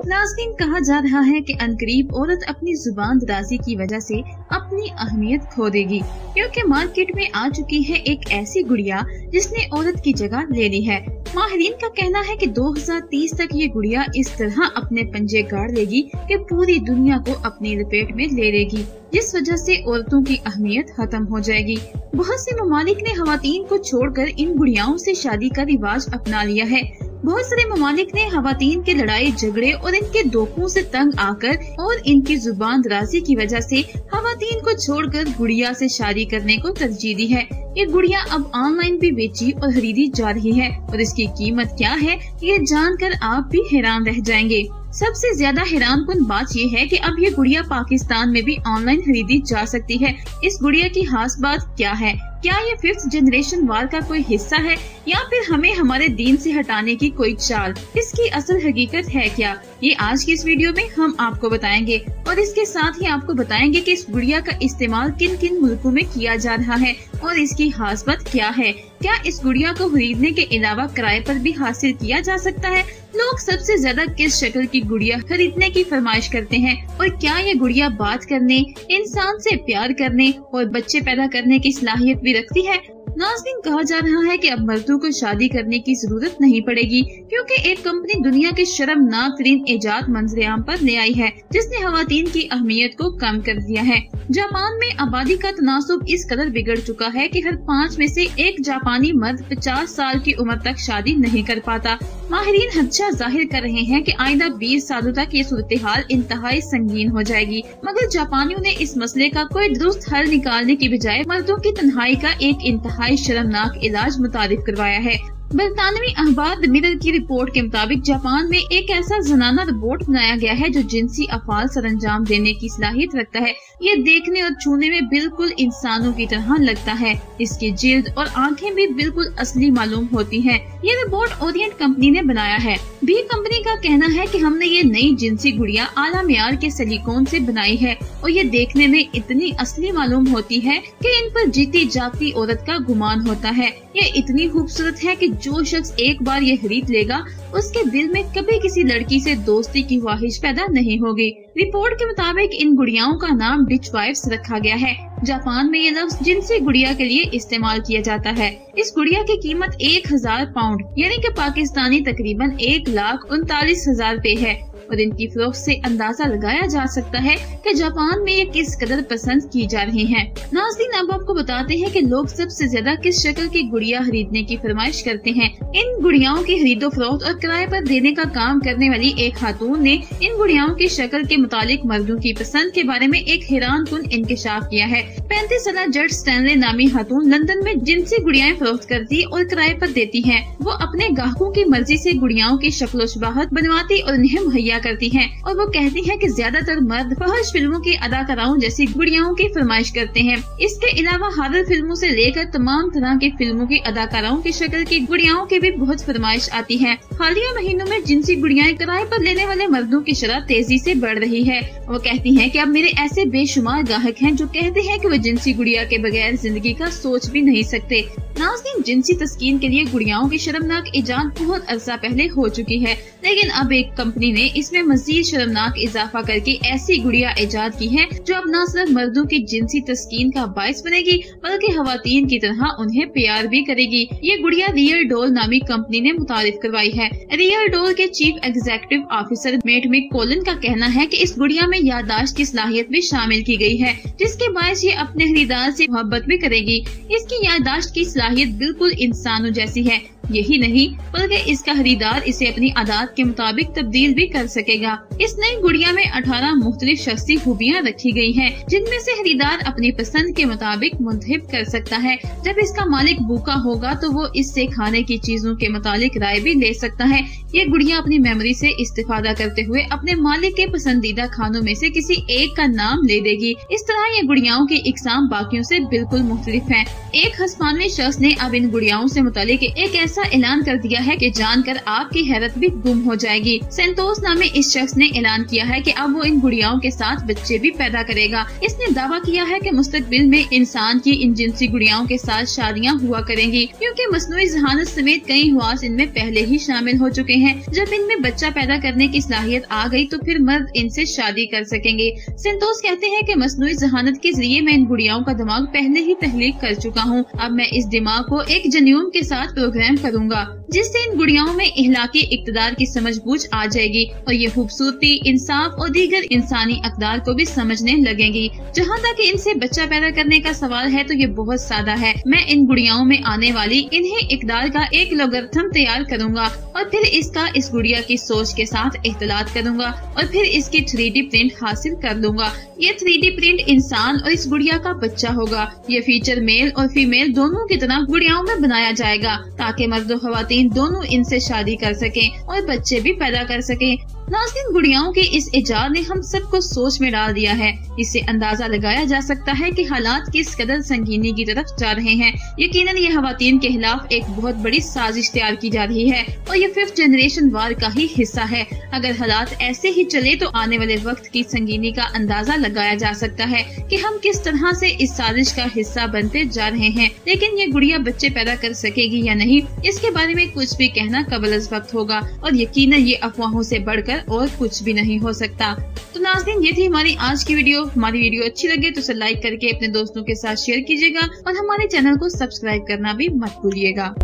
नाज़रीन, कहा जा रहा है कि अनकरीब औरत अपनी जुबान दराजी की वजह से अपनी अहमियत खो देगी, क्योंकि मार्केट में आ चुकी है एक ऐसी गुड़िया जिसने औरत की जगह ले ली है। माहिरीन का कहना है कि 2030 तक ये गुड़िया इस तरह अपने पंजे गाड़ लेगी कि पूरी दुनिया को अपनी लपेट में ले लेगी, जिस वजह से औरतों की अहमियत खत्म हो जाएगी। बहुत से ममालिक ने खवातीन को छोड़कर इन गुड़ियाओं से शादी का रिवाज अपना लिया है। बहुत सारे ममालिक ने खवातीन के लड़ाई झगड़े और इनके धोखों से तंग आकर और इनकी जुबान दराजी की वजह से खवातीन को छोड़कर गुड़िया से शादी करने को तरजीह दी है। ये गुड़िया अब ऑनलाइन भी बेची और खरीदी जा रही है और इसकी कीमत क्या है ये जानकर आप भी हैरान रह जाएंगे। सबसे ज्यादा हैरानकुन बात ये है कि अब ये गुड़िया पाकिस्तान में भी ऑनलाइन खरीदी जा सकती है। इस गुड़िया की खास बात क्या है? क्या ये 5th जनरेशन वार का कोई हिस्सा है या फिर हमें हमारे दीन से हटाने की कोई चाल? इसकी असल हकीकत है क्या? ये आज की इस वीडियो में हम आपको बताएंगे और इसके साथ ही आपको बताएंगे कि इस गुड़िया का इस्तेमाल किन किन मुल्कों में किया जा रहा है और इसकी खास बात क्या है। क्या इस गुड़िया को खरीदने के अलावा किराए पर भी हासिल किया जा सकता है? लोग सबसे ज्यादा किस शक्ल की गुड़िया खरीदने की फरमाइश करते हैं और क्या ये गुड़िया बात करने, इंसान से प्यार करने और बच्चे पैदा करने की सलाहियत भी रखती है? नाज़रीन, कहा जा रहा है कि अब मर्दों को शादी करने की जरूरत नहीं पड़ेगी, क्योंकि एक कंपनी दुनिया के शर्मनाक तरीन इजाद मंजरेआम पर ले आई है जिसने खवातीन की अहमियत को कम कर दिया है। जापान में आबादी का तनासुब इस कदर बिगड़ चुका है कि हर 5 में से एक जापानी मर्द 50 साल की उम्र तक शादी नहीं कर पाता। माहिरीन खदशा जाहिर कर रहे हैं कि आइंदा 20 सालों तक ये सूरत हाल इंतहाई संगीन हो जाएगी, मगर जापानियों ने इस मसले का कोई दुरुस्त हल निकालने की बजाय मर्दों की तन्हाई का एक इंतहाई शर्मनाक इलाज मुतारिफ करवाया है। बरतानवी अखबार द मिरर की रिपोर्ट के मुताबिक जापान में एक ऐसा जनाना रोबोट बनाया गया है जो जिनसी अफाल सरंजाम देने की सलाहियत रखता है। ये देखने और छूने में बिल्कुल इंसानों की तरह लगता है। इसकी जिल्द और आंखें भी बिल्कुल असली मालूम होती हैं। ये रोबोट ओरिएंट कंपनी ने बनाया है। भी कंपनी का कहना है कि हमने ये नई जिनसी गुड़िया आला मियार के सिलिकॉन से बनाई है और ये देखने में इतनी असली मालूम होती है कि इन पर जीती जागती औरत का गुमान होता है। ये इतनी खूबसूरत है कि जो शख्स एक बार ये खरीद लेगा उसके दिल में कभी किसी लड़की से दोस्ती की ख्वाहिश पैदा नहीं होगी। रिपोर्ट के मुताबिक इन गुड़ियाओं का नाम डिच वाइफ्स रखा गया है। जापान में ये लफ्ज जिनसी गुड़िया के लिए इस्तेमाल किया जाता है। इस गुड़िया की कीमत 1000 पाउंड यानी कि पाकिस्तानी तकरीबन 1,39,000 रुपए है और इनकी फरोख्त से अंदाजा लगाया जा सकता है कि जापान में ये किस कदर पसंद की जा रही हैं। नाज़रीन, अब आपको बताते हैं कि लोग सबसे ज्यादा किस शक्ल की गुड़िया खरीदने की फरमाइश करते हैं। इन गुड़ियाओं की खरीदो फरोख्त और किराए पर देने का काम करने वाली एक खातून ने इन गुड़ियाओं की शक्ल के मुतालिक मर्दों की पसंद के बारे में एक हैरानकुन इंकशाफ किया है। 35 साल जज स्टैनले नामी खातून लंदन में जिनसी गुड़ियाएं फरोख्त करती और किराए पर देती है। वो अपने ग्राहकों की मर्जी से गुड़ियाओं की शक्ल शुबाहत बनवाती और उन्हें मुहैया करती हैं और वो कहती हैं कि ज्यादातर मर्द फहश फिल्मों की अदाकाराओं जैसी गुड़ियाओं की फरमाइश करते हैं। इसके अलावा हॉरर फिल्मों से लेकर तमाम तरह की फिल्मों की अदाकाराओं की शक्ल की गुड़ियाओं की भी बहुत फरमाइश आती है। हालिया महीनों में जिनसी गुड़ियाएं किराए पर लेने वाले मर्दों की शरह तेजी से बढ़ रही है। वो कहती हैं कि अब मेरे ऐसे बेशुमार ग्राहक हैं जो कहते हैं कि वो जिनसी गुड़िया के बगैर जिंदगी का सोच भी नहीं सकते। नाज़रीन, जिनसी तस्कीन के लिए गुड़ियाओं की शर्मनाक इजाद बहुत अरसा पहले हो चुकी है, लेकिन अब एक कंपनी ने इसमें मजीद शर्मनाक इजाफा करके ऐसी गुड़िया इजाद की है जो अब न सिर्फ मर्दों की जिनसी तस्कीन का बाइस बनेगी बल्कि खवातीन की तरह उन्हें प्यार भी करेगी। ये गुड़िया रियल डॉल नामी कंपनी ने मुतारिफ करवाई है। रियल डॉल के चीफ एग्जीक्यूटिव ऑफिसर मेट मैककोलन का कहना है कि इस गुड़िया में याददाश्त की सलाहियत भी शामिल की गई है, जिसके बायस ये अपने खरीदार से मोहब्बत भी करेगी। इसकी याददाश्त की सलाहियत बिल्कुल इंसानों जैसी है। यही नहीं बल्कि इसका खरीदार इसे अपनी आदत के मुताबिक तब्दील भी कर सकेगा। इस नई गुड़िया में 18 मुख्तलिफ शख्सी खूबियाँ रखी गई हैं, जिनमें से खरीदार अपनी पसंद के मुताबिक मुंतखब कर सकता है। जब इसका मालिक भूखा होगा तो वो इससे खाने की चीजों के मुतालिक राय भी ले सकता है। ये गुड़िया अपनी मेमोरी से इस्तेफादा करते हुए अपने मालिक के पसंदीदा खानों में से किसी एक का नाम ले देगी। इस तरह ये गुड़ियाओं की इकसाम बाकियों से बिल्कुल मुख्तलिफ है। एक हस्पानवी शख्स ने अब इन गुड़ियाओं से मुतालिक एक ऐसा ऐसा ऐलान कर दिया है कि जानकर आपकी हैरत भी गुम हो जाएगी। संतोष नामे इस शख्स ने ऐलान किया है कि अब वो इन गुड़ियाओं के साथ बच्चे भी पैदा करेगा। इसने दावा किया है कि मुस्तकबिल में इंसान की इन जिनसी गुड़ियाओं के साथ शादियां हुआ करेंगी, क्योंकि मसनूई ज़हानत समेत कई हवास इनमें पहले ही शामिल हो चुके हैं। जब इनमें बच्चा पैदा करने की सलाहियत आ गई तो फिर मर्द इनसे शादी कर सकेंगे। संतोष कहते हैं कि मसनूई ज़हानत के जरिए मैं इन गुड़ियाओं का दिमाग पहले ही तहलीक कर चुका हूँ। अब मैं इस दिमाग को एक जन्यूम के साथ प्रोग्राम करूँगा, जिससे इन गुड़ियाओं में इखलाकी इक़्तिदार की समझ बूझ आ जाएगी और ये खूबसूरती, इंसाफ और दीगर इंसानी अक़दार को भी समझने लगेंगी। जहाँ तक इनसे बच्चा पैदा करने का सवाल है तो ये बहुत सादा है। मैं इन गुड़ियाओं में आने वाली इन्हें इक़्तिदार का एक लोगरिथम तैयार करूँगा और फिर इसका इस गुड़िया की सोच के साथ इख्तिलात करूँगा और फिर इसकी 3D प्रिंट हासिल कर लूँगा। ये 3D प्रिंट इंसान और इस गुड़िया का बच्चा होगा। ये फीचर मेल और फीमेल दोनों की तरह गुड़ियाओं में बनाया जाएगा ताकि मर्द और ख़वातीन दोनों इनसे शादी कर सकें और बच्चे भी पैदा कर सकें। नाज़रीन, गुड़ियाओं के इस इजाद ने हम सबको सोच में डाल दिया है। इससे अंदाजा लगाया जा सकता है कि हालात किस कदर संगीनी की तरफ जा रहे हैं। यकीनन ये ख़वातीन के खिलाफ एक बहुत बड़ी साजिश तैयार की जा रही है और ये 5th जनरेशन वार का ही हिस्सा है। अगर हालात ऐसे ही चले तो आने वाले वक्त की संगीनी का अंदाजा लगाया जा सकता है कि हम किस तरह से इस साजिश का हिस्सा बनते जा रहे हैं। लेकिन ये गुड़िया बच्चे पैदा कर सकेगी या नहीं, इसके बारे में कुछ भी कहना कबल वक्त होगा और यकीनन ये अफवाहों से बढ़कर और कुछ भी नहीं हो सकता। तो नाज़रीन, ये थी हमारी आज की वीडियो। हमारी वीडियो अच्छी लगे तो इसे लाइक करके अपने दोस्तों के साथ शेयर कीजिएगा और हमारे चैनल को सब्सक्राइब करना भी मत भूलिएगा।